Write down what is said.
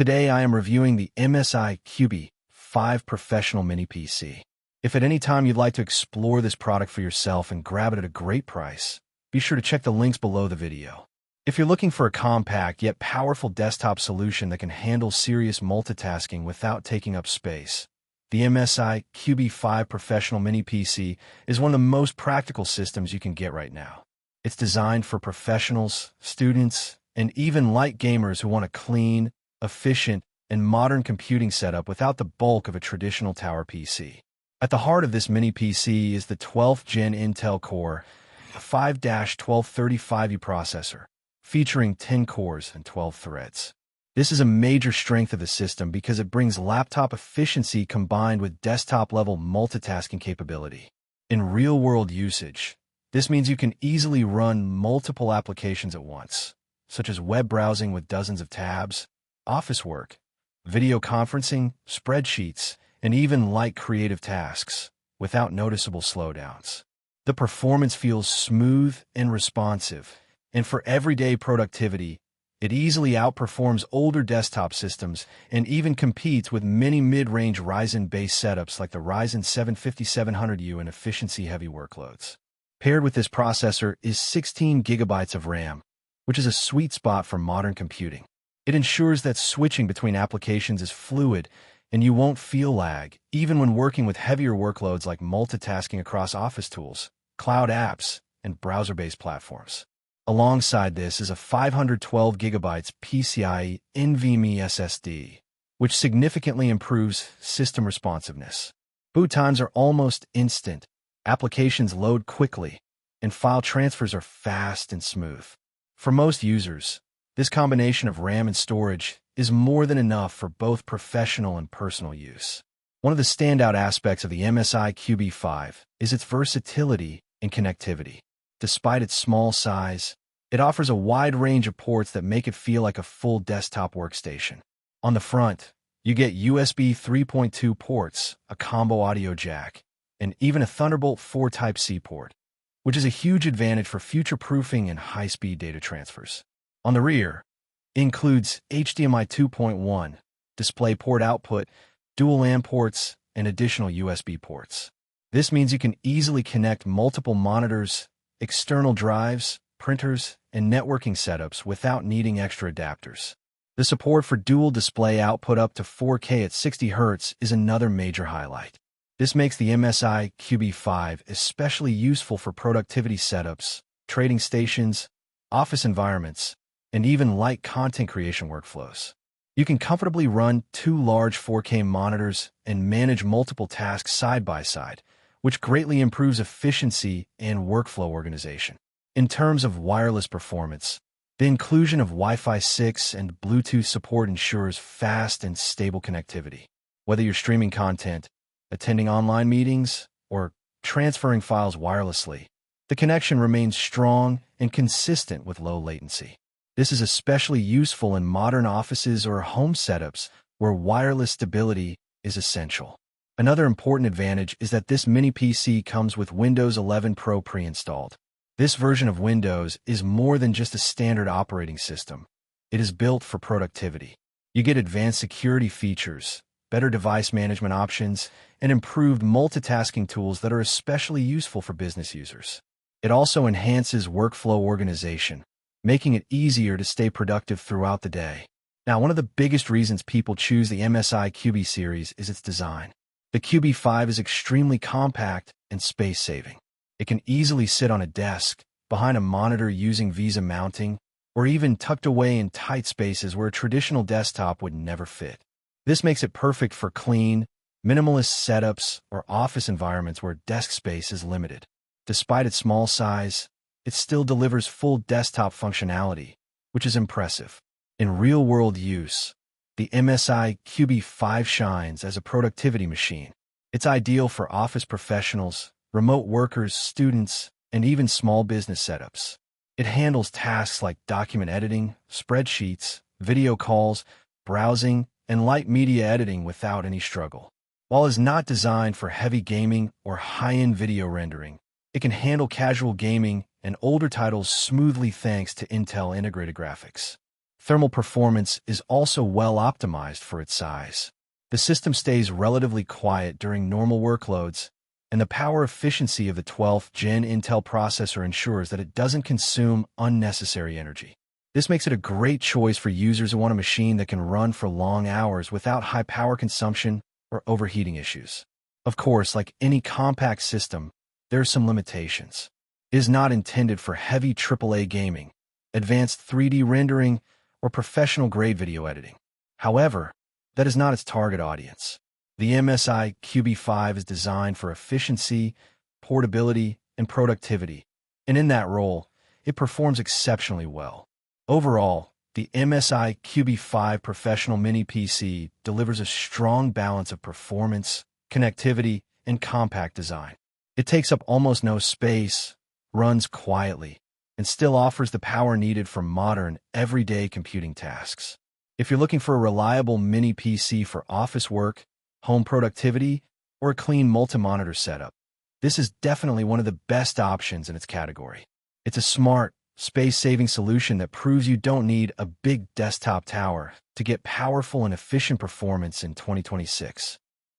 Today I am reviewing the MSI Cubi 5 Professional Mini PC. If at any time you'd like to explore this product for yourself and grab it at a great price, be sure to check the links below the video. If you're looking for a compact yet powerful desktop solution that can handle serious multitasking without taking up space, the MSI Cubi 5 Professional Mini PC is one of the most practical systems you can get right now. It's designed for professionals, students, and even light gamers who want a clean, efficient, and modern computing setup without the bulk of a traditional tower PC. At the heart of this mini PC is the 12th Gen Intel Core i5-1235U processor, featuring 10 cores and 12 threads. This is a major strength of the system because it brings laptop efficiency combined with desktop-level multitasking capability. In real-world usage, this means you can easily run multiple applications at once, such as web browsing with dozens of tabs, office work, video conferencing, spreadsheets, and even light creative tasks, without noticeable slowdowns. The performance feels smooth and responsive, and for everyday productivity, it easily outperforms older desktop systems and even competes with many mid-range Ryzen-based setups like the Ryzen 7 5700U in efficiency-heavy workloads. Paired with this processor is 16 gigabytes of RAM, which is a sweet spot for modern computing. It ensures that switching between applications is fluid and you won't feel lag, even when working with heavier workloads like multitasking across office tools, cloud apps, and browser-based platforms. Alongside this is a 512 gigabytes PCIe NVMe SSD, which significantly improves system responsiveness. Boot times are almost instant, applications load quickly, and file transfers are fast and smooth. For most users, this combination of RAM and storage is more than enough for both professional and personal use. One of the standout aspects of the MSI Cubi 5 is its versatility and connectivity. Despite its small size, it offers a wide range of ports that make it feel like a full desktop workstation. On the front, you get USB 3.2 ports, a combo audio jack, and even a Thunderbolt 4 Type-C port, which is a huge advantage for future-proofing and high-speed data transfers. On the rear, it includes HDMI 2.1, DisplayPort output, dual LAN ports, and additional USB ports. This means you can easily connect multiple monitors, external drives, printers, and networking setups without needing extra adapters. The support for dual display output up to 4K at 60 Hz is another major highlight. This makes the MSI Cubi 5 especially useful for productivity setups, trading stations, office environments, and even light content creation workflows. You can comfortably run 2 large 4K monitors and manage multiple tasks side by side, which greatly improves efficiency and workflow organization. In terms of wireless performance, the inclusion of Wi-Fi 6 and Bluetooth support ensures fast and stable connectivity. Whether you're streaming content, attending online meetings, or transferring files wirelessly, the connection remains strong and consistent with low latency. This is especially useful in modern offices or home setups where wireless stability is essential. Another important advantage is that this mini PC comes with Windows 11 Pro pre-installed. This version of Windows is more than just a standard operating system. It is built for productivity. You get advanced security features, better device management options, and improved multitasking tools that are especially useful for business users. It also enhances workflow organization, making it easier to stay productive throughout the day. Now, one of the biggest reasons people choose the MSI Cubi series is its design. The Cubi 5 is extremely compact and space-saving. It can easily sit on a desk, behind a monitor using VESA mounting, or even tucked away in tight spaces where a traditional desktop would never fit. This makes it perfect for clean, minimalist setups or office environments where desk space is limited. Despite its small size, it still delivers full desktop functionality, which is impressive. In real-world use, the MSI Cubi 5 shines as a productivity machine. It's ideal for office professionals, remote workers, students, and even small business setups. It handles tasks like document editing, spreadsheets, video calls, browsing, and light media editing without any struggle. While it's not designed for heavy gaming or high-end video rendering, it can handle casual gaming and older titles smoothly thanks to Intel integrated graphics. Thermal performance is also well optimized for its size. The system stays relatively quiet during normal workloads, and the power efficiency of the 12th Gen Intel processor ensures that it doesn't consume unnecessary energy. This makes it a great choice for users who want a machine that can run for long hours without high power consumption or overheating issues. Of course, like any compact system, there are some limitations. It is not intended for heavy AAA gaming, advanced 3D rendering, or professional-grade video editing. However, that is not its target audience. The MSI Cubi 5 is designed for efficiency, portability, and productivity, and in that role, it performs exceptionally well. Overall, the MSI Cubi 5 Professional Mini PC delivers a strong balance of performance, connectivity, and compact design. It takes up almost no space, runs quietly, and still offers the power needed for modern, everyday computing tasks. If you're looking for a reliable mini PC for office work, home productivity, or a clean multi-monitor setup, this is definitely one of the best options in its category. It's a smart, space-saving solution that proves you don't need a big desktop tower to get powerful and efficient performance in 2026.